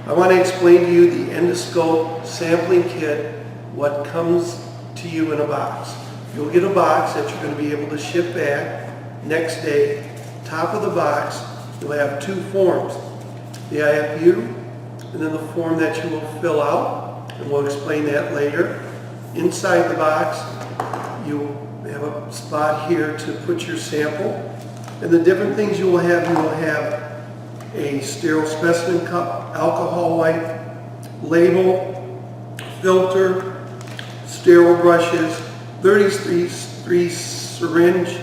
I want to explain to you the endoscope sampling kit, what comes to you in a box. You'll get a box that you're going to be able to ship back next day. Top of the box, you'll have two forms, the IFU and then the form that you will fill out, and we'll explain that later. Inside the box, you have a spot here to put your sample, and the different things you will have a sterile specimen cup, alcohol wipe, label, filter, sterile brushes, 33 syringe,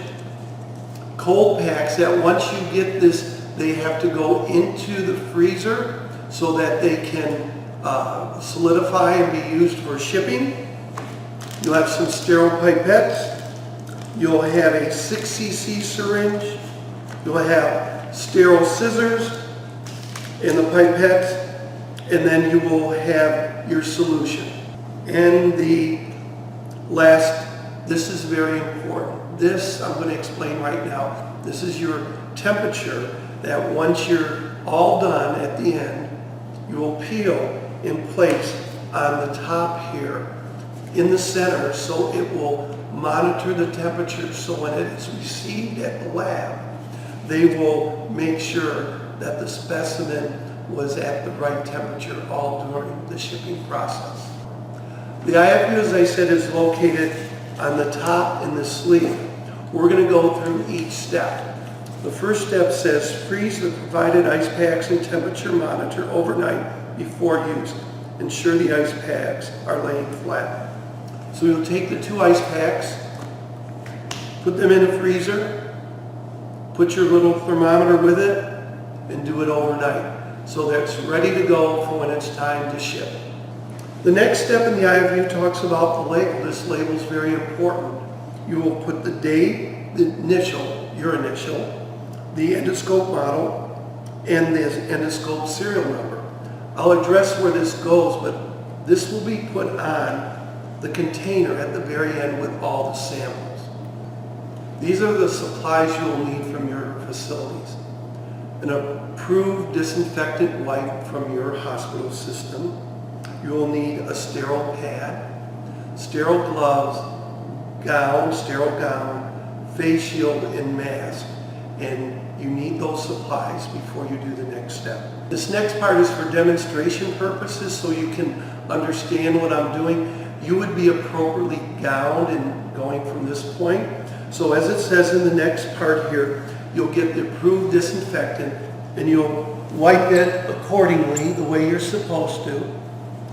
cold packs that once you get this, they have to go into the freezer so that they can solidify and be used for shipping. You'll have some sterile pipettes. You'll have a 6 cc syringe. You'll have sterile scissors and the pipettes, and then you will have your solution. And the last, this is very important. This I'm going to explain right now. This is your temperature that once you're all done at the end, you will peel in place on the top here in the center, so it will monitor the temperature, so when it is received at the lab, they will make sure that the specimen was at the right temperature all during the shipping process. The IFU, as I said, is located on the top in the sleeve. We're going to go through each step. The first step says freeze the provided ice packs and temperature monitor overnight before use. Ensure the ice packs are laying flat. So you'll take the 2 ice packs, put them in a freezer, put your little thermometer with it, and do it overnight so that it's ready to go for when it's time to ship. The next step in the IFU talks about the label. This label is very important. You will put the date, the initial, your initial, the endoscope model, and the endoscope serial number. I'll address where this goes, but this will be put on the container at the very end with all the samples. These are the supplies you will need from your facilities. An approved disinfectant wipe from your hospital system. You will need a sterile pad, sterile gloves, gown, sterile gown, face shield, and mask. And you need those supplies before you do the next step. This next part is for demonstration purposes, so you can understand what I'm doing. You would be appropriately gowned and going from this point. So as it says in the next part here, you'll get the approved disinfectant and you'll wipe it accordingly the way you're supposed to.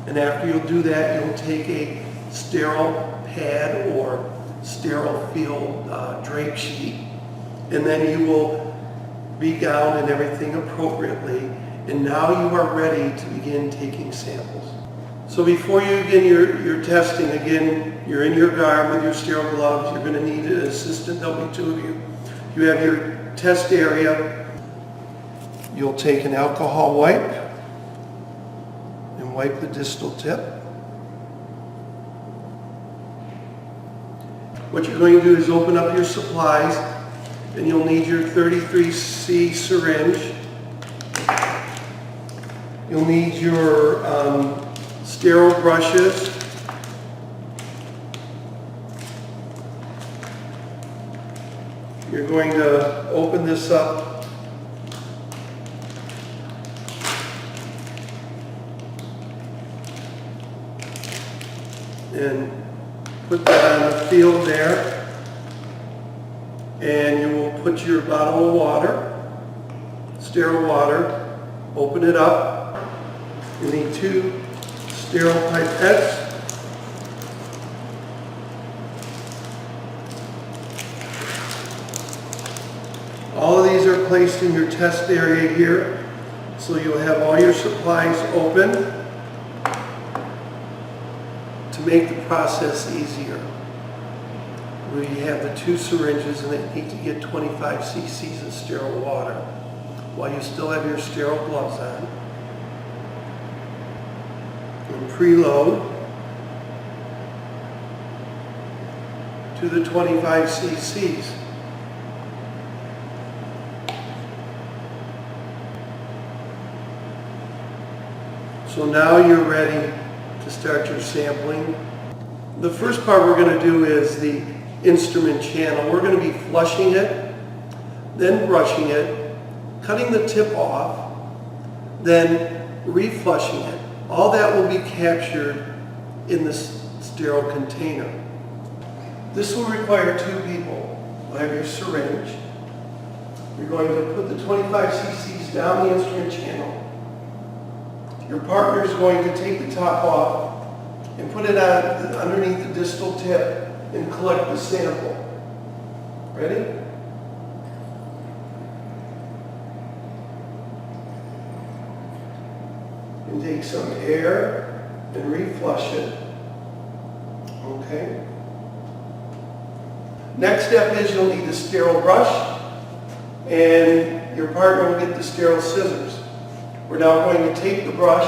And after you'll do that, you'll take a sterile pad or sterile field drape sheet, and then you will be gowned and everything appropriately. And now you are ready to begin taking samples. So before you begin your testing, again, you're in your garb with your sterile gloves. You're going to need an assistant. There'll be 2 of you. You have your test area. You'll take an alcohol wipe and wipe the distal tip. What you're going to do is open up your supplies, and you'll need your 33C syringe. You'll need your sterile brushes. You're going to open this up and put that on the field there, and you will put your bottle of water, sterile water, open it up. You need 2 sterile pipettes. All of these are placed in your test area here, so you'll have all your supplies open to make the process easier. We have the 2 syringes, and they need to get 25 cc's of sterile water while you still have your sterile gloves on. And preload to the 25 cc's. So now you're ready to start your sampling. The first part we're going to do is the instrument channel. We're going to be flushing it, then brushing it, cutting the tip off, then reflushing it. All that will be captured in this sterile container. This will require two people. You'll have your syringe. You're going to put the 25 cc's down the instrument channel. Your partner is going to take the top off and put it on underneath the distal tip and collect the sample. Ready? And take some air and reflush it. Okay. Next step is you'll need a sterile brush, and your partner will get the sterile scissors. We're now going to take the brush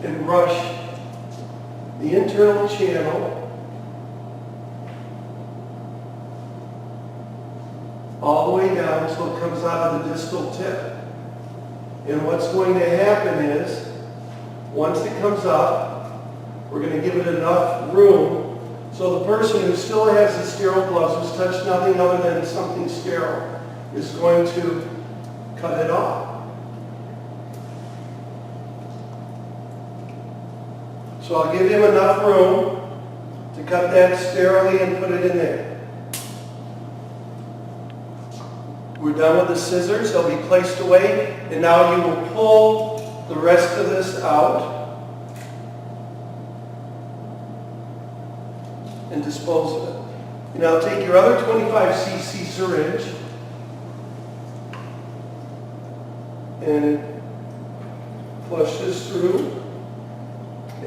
and brush the internal channel all the way down until it comes out of the distal tip. And what's going to happen is, once it comes up, we're going to give it enough room so the person who still has the sterile gloves, who's touched nothing other than something sterile, is going to cut it off. So I'll give him enough room to cut that sterilely and put it in there. We're done with the scissors. They'll be placed away, and now you will pull the rest of this out and dispose of it. You now take your other 25 cc syringe and flush this through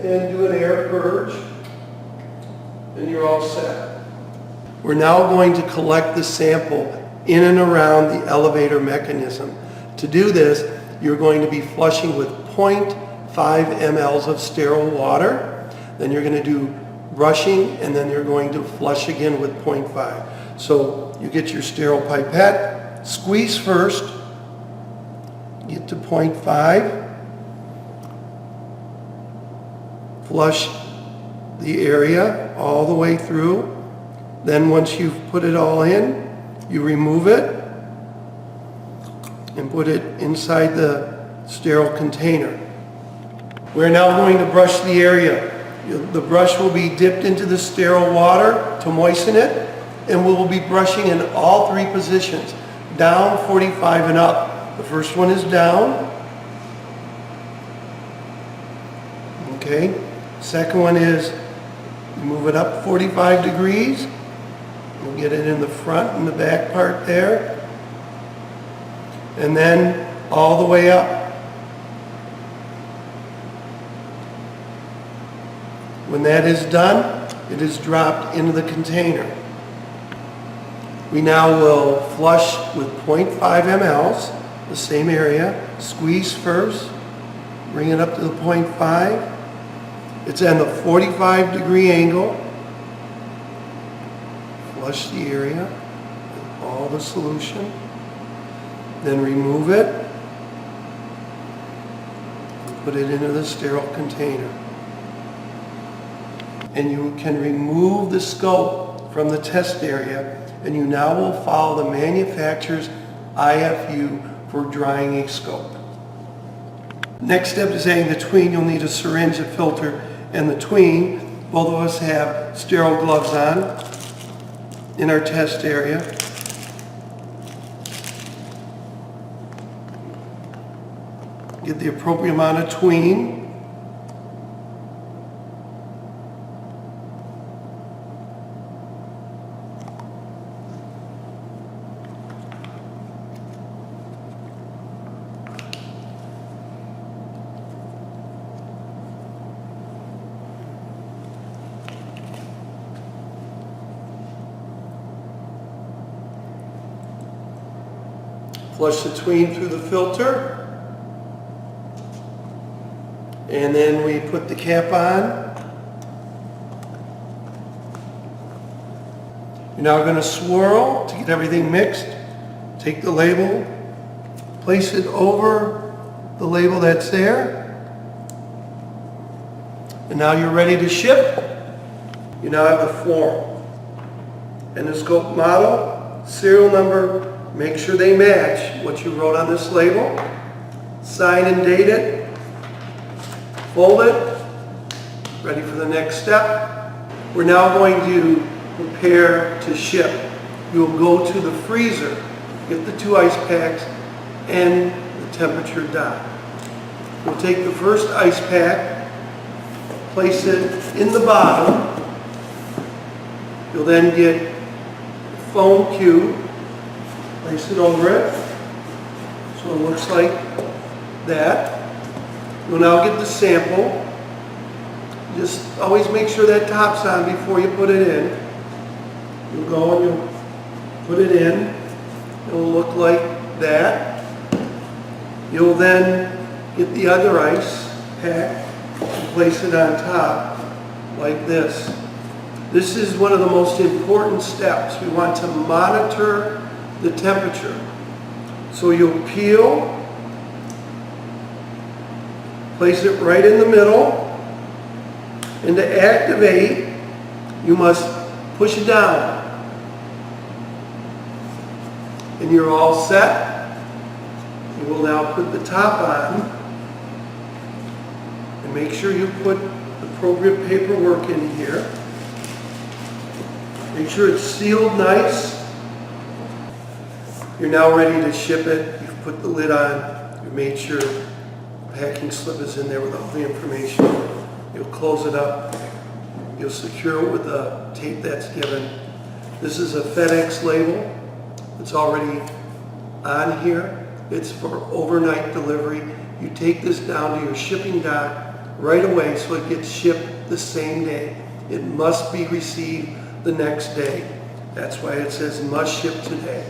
and do an air purge, and you're all set. We're now going to collect the sample in and around the elevator mechanism. To do this, you're going to be flushing with 0.5 mLs of sterile water. Then you're going to do brushing, and then you're going to flush again with 0.5. So you get your sterile pipette, squeeze first, get to 0.5, flush the area all the way through. Then once you've put it all in, you remove it and put it inside the sterile container. We're now going to brush the area. The brush will be dipped into the sterile water to moisten it, and we will be brushing in all three positions, down, 45, and up. The first one is down. Okay. Second one is you move it up 45 degrees. We'll get it in the front and the back part there. And then all the way up. When that is done, it is dropped into the container. We now will flush with 0.5 mLs, the same area. Squeeze first, bring it up to the 0.5. It's at the 45-degree angle. Flush the area with all the solution. Then remove it and put it into the sterile container. And you can remove the scope from the test area, and you now will follow the manufacturer's IFU for drying a scope. Next step is adding the tween. You'll need a syringe, a filter, and the tween. Both of us have sterile gloves on in our test area. Get the appropriate amount of tween. Flush the tween through the filter. And then we put the cap on. You're now going to swirl to get everything mixed. Take the label, place it over the label that's there. And now you're ready to ship. You now have the form. Endoscope model, serial number, make sure they match what you wrote on this label. Sign and date it. Fold it. Ready for the next step. We're now going to prepare to ship. You'll go to the freezer, get the 2 ice packs and the temperature dot. You'll take the first ice pack, place it in the bottom. You'll then get foam cube, place it over it, so it looks like that. You'll now get the sample. Just always make sure that top's on before you put it in. You'll go and you'll put it in. It'll look like that. You'll then get the other ice pack and place it on top like this. This is one of the most important steps. We want to monitor the temperature. So you'll peel, place it right in the middle, and to activate, you must push it down. And you're all set. You will now put the top on, and make sure you put appropriate paperwork in here. Make sure it's sealed nice. You're now ready to ship it. You've put the lid on. You've made sure the packing slip is in there with all the information. You'll close it up. You'll secure it with the tape that's given. This is a FedEx label. It's already on here. It's for overnight delivery. You take this down to your shipping dock right away so it gets shipped the same day. It must be received the next day. That's why it says must ship today.